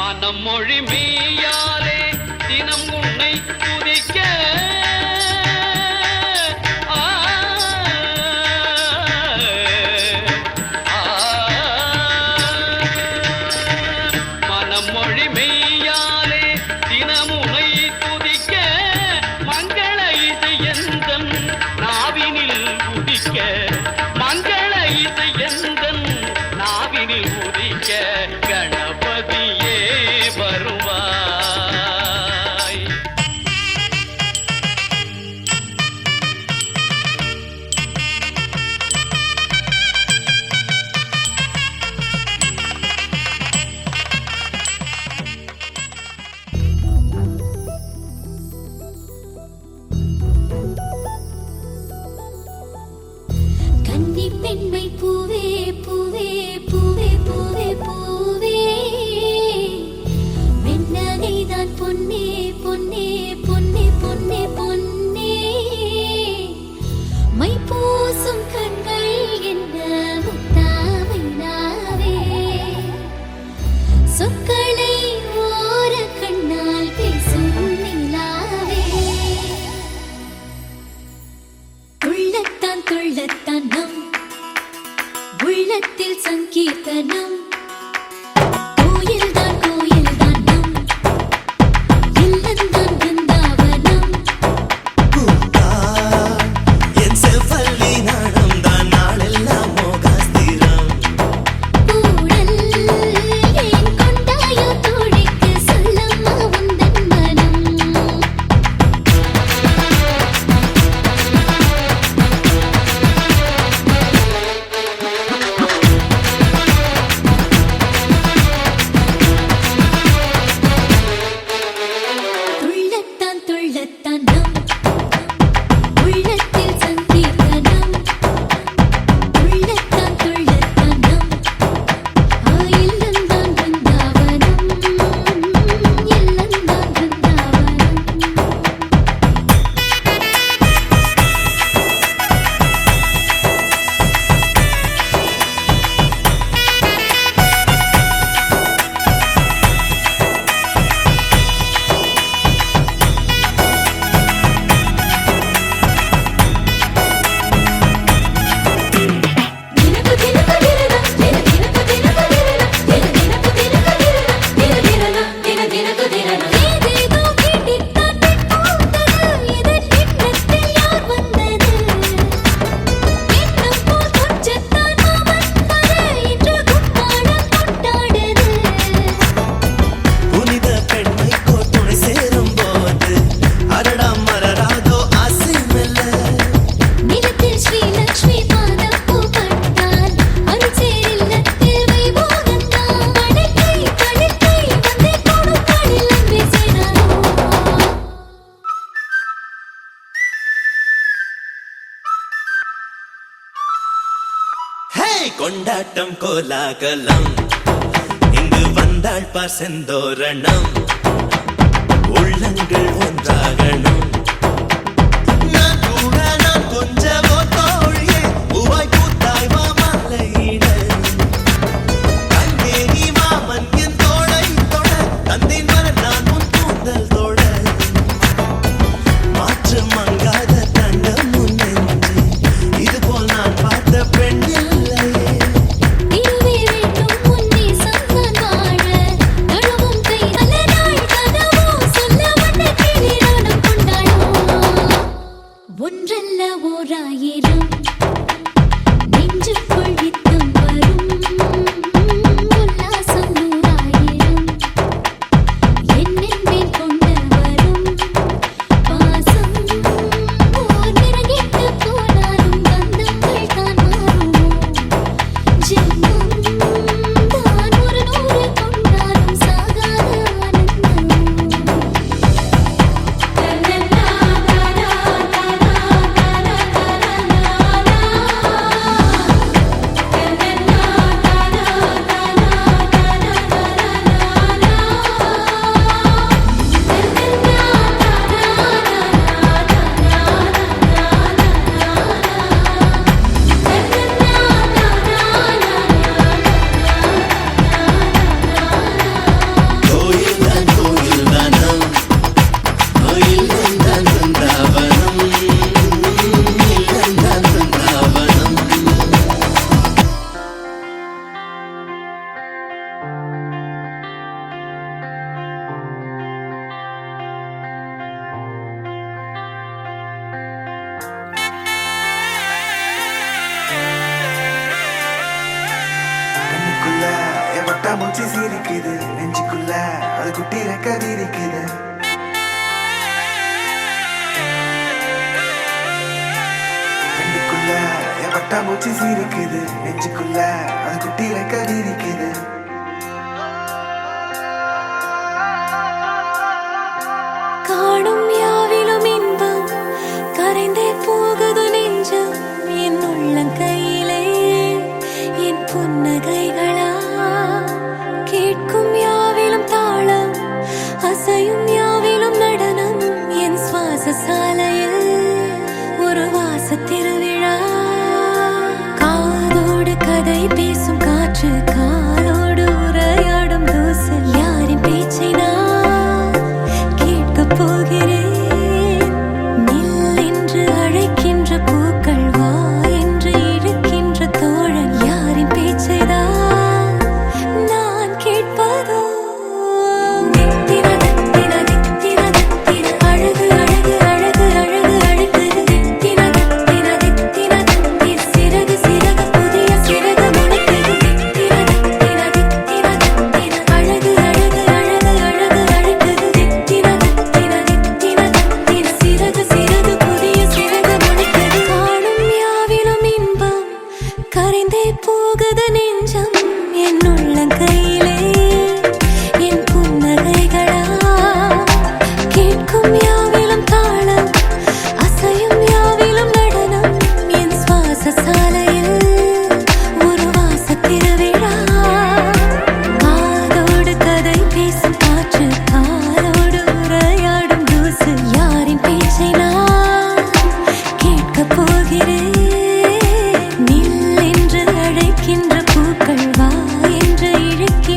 மனம் மொழி மெய்யாலே தினம் உன்னை துதிக்க மனம் மொழி மெய்யாலே தினம் உன்னை துதிக்க மங்கள இசை எந்தன் நாவினில் உதிக்க மங்கள இசை எந்தன் நாவினில் உதிக்க கணபதியே வருவாய். கன்னி பெண்மை பூவே பூவே பூவே பூவே பூவே வெண்ணகைதான் பொன்னே பொன்னே பொன்னே பொன்னே பொன்னே மை பூசும் கண்கள் என்ன முத்தாமை நாவே சொற்களை ஓர கண்ணால் பேசும் நிலாவே துள்ளத்தான் துள்ளத்தான் நம் உள்ளத்தில் சங்கீர்த்தனம் கோயில்தான் கோயில்தான் நம் இல்லந்தான் பிருந்தாவனம் என் செவ்வல்லி நாணம் தான் நாளெல்லாம் மோகாஸ்திரம் கூடல் ஏன் கொண்டாயோ தோழிக்கு சொல்லம்மா உந்தன் மனம் துள்ளத்தான் துள்ளத்தான் நம் உள்ளத்தில் சங்கீர்த்தனம் துள்ளத்தான் துள்ளத்தான் நம் இல்லந்தான் பிருந்தாவனம் இல்லந்தான் பிருந்தாவனம் தினக்கு தினக்கு தினனா தினக்கு தினக்கு தினனா தினக்கு தினக்கு தினனா ஏதேதோ கேட்டித்தான் போட்டது இதழின்னத்தில் யார் வந்தது எண்ணம் போல் கொஞ்சத்தான் மாமன் வர இன்று கும்மாளம் கொண்டாடுது புனித பெண்மை கோத்துணை சேரும் போது அரடா மரராதோ ஆசை மெல்ல நிலத்தில் ஸ்ரீலக்ஷ்மி பாதம் பூப்பட்டால் அருச்சேரில்லத்தில் வைபோகந்தான் படைக்கை படைக்கை வந்தே கொடுக்காடில் அன்பே சேராதோ ஹே கொண்டாட்டம் கோலாகலம் இங்கு வந்தாள் பார் செந்தோரணம் உள்ளங்கள் ஒன்றாகணும் நான் கூட நான் கொஞ்சமோ தோழியே பூவாய் பூத்தாய் மாமலையிட கண்டே நீ மாமன் என் தோளை தொட தந்தேன் வர நான் உன் கூந்தல் தொட மாற்று மங்காத தண்டம் முன்னென்று இதுபோல் நான் பார்த்த பெண் இல்லையே திருவே வேண்டும் முன்னே சந்தான் வாழ நழுவும் கை நல்ல நாள் கனவோ சொல்ல வண்ண கிளி நானும் கொண்டாட பட்டாம்பூச்சி சிரிக்குது நெஞ்சுக்குள்ள அது குட்டி ரெக்க விரிக்குது கண்ணுக்குள்ள என் பட்டாம்பூச்சி சிரிக்குது நெஞ்சுக்குள்ள அது குட்டி ரெக்க விரிக்குது காணும் யாவிலும் இன்பம் கரைந்தே போகுது நெஞ்சம் என் உள்ளங்கையிலே என் புன்னகைகளா கேட்கும் யாவிலும் தாளம் அசையும் யாவிலும் நடனம் என் சுவாச சாலையில் ஒரு வாச திருவிழா காதோடு கதை பேசும் காற்று காலோடு உரையாடும் தூசு யாரின் பேச்சை நான் கேட்கப் போகிறேன் நில் என்று அழைக்கின்ற பூக்கள் வா என்று இழுக்கின்ற தோழன் யாரின் பேச்சைதான் நான் கேட்பதோ தித்தின தித்தின தித்தின தித்தின அழகு அழகு அழகு அழகு அழகு தித்தின தித்தின தித்தின தித்தின சிறகு சிறகு புதிய சிறகு முளைக்குது தித்தின தித்தின தித்தின தித்தின அழகு அழகு அழகு அழகு அழகு தித்தின தித்தின தித்தின தித்தின சிறகு சிறகு புதிய சிறகு முளைக்குது காணும் யாவிலும் இன்பம் கரைந்தே போகுது நெஞ்சம் என் உள்ளங்கையிலே என் புன்னகைகளா கேட்கும் யாவிலும் தாளம் அசையும் யாவிலும் நடனம் என் சுவாச சாலையில் ஒரு வாச திருவிழா காதோடு கதை பேசும் காற்று காலோடு உரையாடும் தூசு யாரின் பேச்சை நான் கேட்கப் போகிறேன் நில் என்று அழைக்கின்ற பூக்கள் வா என்று இழுக்கின்ற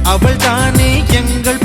அவள் தானே எங்கள்